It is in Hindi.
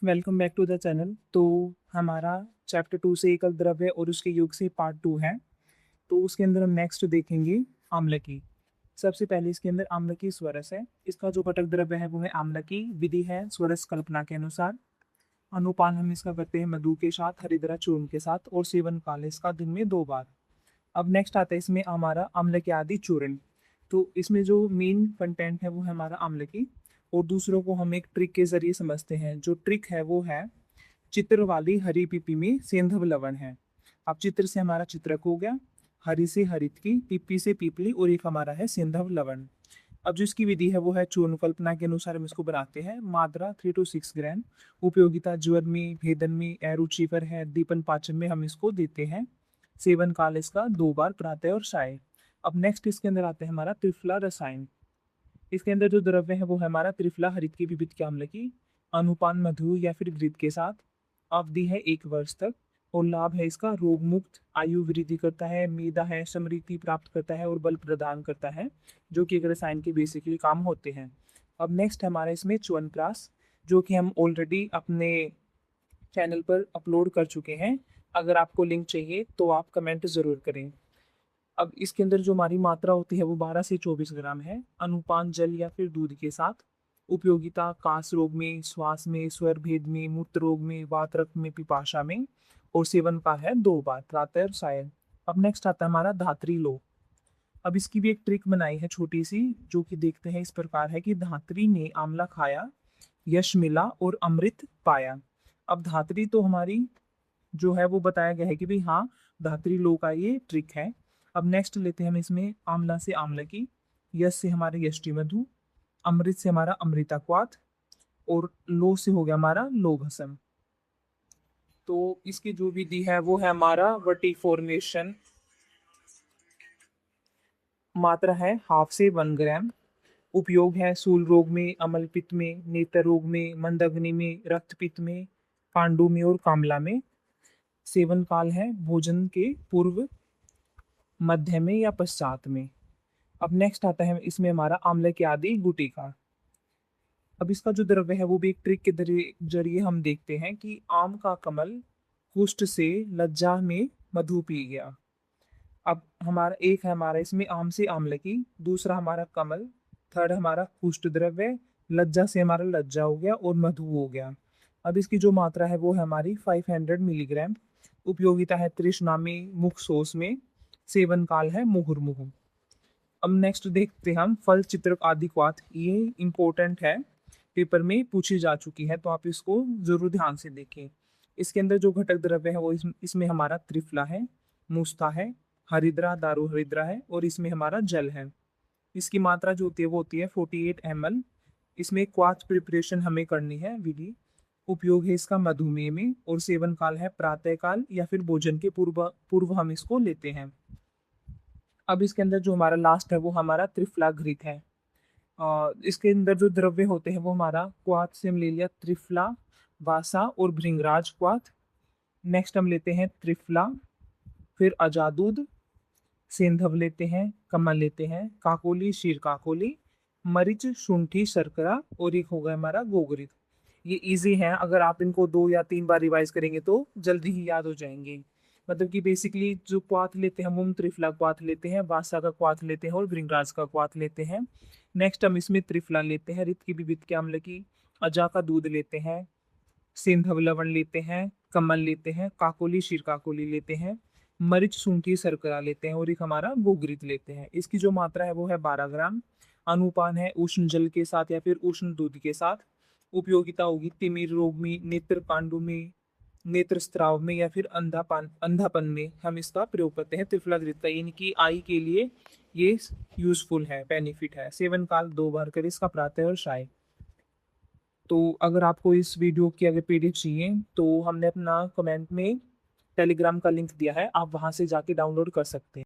Welcome back to the channel. तो हमारा चैप्टर 2 से एकल द्रव्य और उसके योग से पार्ट 2 है। तो उसके अंदर हम नेक्स्ट देखेंगे आम्लकी। सबसे पहले इसके अंदर आम्लकी स्वरस है। इसका जो घटक द्रव्य है वो है आम्लकी। विधि है स्वरस कल्पना के अनुसार। अनुपान हम इसका करते हैं मधु के साथ, हरिद्रा चूर्ण के साथ, और सेवन काल इसका दिन में 2 बार। अब नेक्स्ट आता है इसमें हमारा आम्लकी आदि चूर्ण। तो इसमें जो मेन कंटेंट है वो है हमारा आम्लकी, और दूसरों को हम एक ट्रिक के जरिए समझते हैं। जो ट्रिक है वो है चित्र वाली हरी पीपी में सेंधव लवण है। अब चित्र से हमारा चित्रक हो गया, हरी से हरित की, पीपी से पीपली, और एक हमारा है सेंधव लवण। अब जो इसकी विधि है वो है चूर्ण कल्पना के अनुसार हम इसको बनाते हैं। मात्रा 3 to 6 ग्राम। उपयोगिता ज्वर में, भेदन में, एरुचिकर है, दीपन पाचन में हम इसको देते हैं। सेवन काल इसका 2 बार, प्रातः और साय। अब नेक्स्ट इसके अंदर आते हैं हमारा त्रिफला रसायन। इसके अंदर जो द्रव्य है वो है हमारा त्रिफला हरित की विविध के अम्ल की। अनुपान मधु या फिर घृत के साथ। अवधि है 1 वर्ष तक। और लाभ है इसका रोग मुक्त, आयु वृद्धि करता है, मेधा है समृद्धि प्राप्त करता है, और बल प्रदान करता है, जो कि एक रसायन के बेसिकली काम होते हैं। अब नेक्स्ट हमारा इसमें च्यवनप्राश, जो कि हम ऑलरेडी अपने चैनल पर अपलोड कर चुके हैं। अगर आपको लिंक चाहिए तो आप कमेंट जरूर करें। अब इसके अंदर जो हमारी मात्रा होती है वो 12 से 24 ग्राम है। अनुपान जल या फिर दूध के साथ। उपयोगिता कास रोग में, श्वास में, स्वर भेद में, मूत्र रोग में, वात रक्त में, पिपाशा में। और सेवन का है 2 बार, प्रातः और सायं। अब नेक्स्ट आता है हमारा धात्री लोक। अब इसकी भी एक ट्रिक बनाई है छोटी सी, जो कि देखते हैं इस प्रकार है कि धात्री ने आंवला खाया, यश मिला और अमृत पाया। अब धात्री तो हमारी जो है वो बताया गया है कि भाई हाँ, धात्री लो का ये ट्रिक है। अब नेक्स्ट लेते हैं हम इसमें आंवला से आंवलकी, यश से हमारे यष्टि मधु, अमृत से हमारा अमृता क्वाथ, और लो से हो गया हमारा लो भस्म। तो इसकी जो विधि है वो है हमारा वटी फॉर्मेशन। मात्रा है 1/2 से 1 ग्राम। उपयोग है सूल रोग में, अमल पित्त में, नेत्र रोग में, मंदग्नि में, रक्त पित्त में, पांडु में और कामला में। सेवन काल है भोजन के पूर्व, मध्य में या पश्चात में। अब नेक्स्ट आता है इसमें हमारा आम्ल के आदि गुटिका। अब इसका जो द्रव्य है वो भी एक ट्रिक के जरिए हम देखते हैं कि आम का कमल कुष्ठ से लज्जा में मधु पी गया। अब हमारा एक है हमारा इसमें आम से आम्ल की, दूसरा हमारा कमल, थर्ड हमारा कुष्ठ द्रव्य, लज्जा से हमारा लज्जा हो गया और मधु हो गया। अब इसकी जो मात्रा है वो है हमारी 500 मिलीग्राम। उपयोगिता है तृष्णा में, मुख सोस में। सेवन काल है मुहुर्मुहु। अब नेक्स्ट देखते हैं हम फल चित्रक आदि क्वाथ। ये इंपॉर्टेंट है, पेपर में पूछी जा चुकी है, तो आप इसको जरूर ध्यान से देखें। इसके अंदर जो घटक द्रव्य है वो इसमें हमारा त्रिफला है, मुस्ता है, हरिद्रा दारू हरिद्रा है, और इसमें हमारा जल है। इसकी मात्रा जो होती है वो होती है 48 ml। इसमें क्वाथ प्रिपरेशन हमें करनी है विधि। उपयोग है इसका मधुमेह में, और सेवन काल है प्रातः काल या फिर भोजन के पूर्व पूर्व हम इसको लेते हैं। अब इसके अंदर जो हमारा लास्ट है वो हमारा त्रिफला घृत है। इसके अंदर जो द्रव्य होते हैं वो हमारा क्वाथ से हम ले लिया त्रिफला, वासा और भृंगराज क्वाथ। नेक्स्ट हम लेते हैं त्रिफला, फिर अजादूद, सेंधव लेते हैं, कमल लेते हैं, काकोली शीर काकोली, मरीच शुंठी शर्करा, और एक होगा हमारा गोगरित। ये इजी है, अगर आप इनको 2 या 3 बार रिवाइज करेंगे तो जल्दी ही याद हो जाएंगे। मतलब कि बेसिकली जो क्वाथ लेते हैं हम त्रिफला क्वाथ लेते हैं, वासा का क्वाथ लेते हैं, और भृंगराज का क्वाथ लेते हैं। नेक्स्ट हम इसमें त्रिफला लेते हैं, रित की विविध के अम्ल की, अजा का दूध लेते हैं, सिंधव लवण लेते हैं, कमल लेते हैं, काकोली शीर काकोली लेते हैं, मरीच सूंठी शर्करा लेते हैं, और एक हमारा गोगृत लेते हैं। इसकी जो मात्रा है वो है 12 ग्राम। अनुपान है उष्ण जल के साथ या फिर उष्ण दूध के साथ। उपयोगिता होगी तिमिर रोग में, नेत्र पांडु में, नेत्र स्त्राव में, या फिर अंधापन में हम इसका प्रयोग करते हैं त्रिफला घृत का। यानी कि आई के लिए ये यूजफुल है, बेनिफिट है। सेवन काल 2 बार करें इसका, प्रातः और साय। तो अगर आपको इस वीडियो की अगर पीडीएफ चाहिए तो हमने अपना कमेंट में टेलीग्राम का लिंक दिया है, आप वहां से जाके डाउनलोड कर सकते हैं।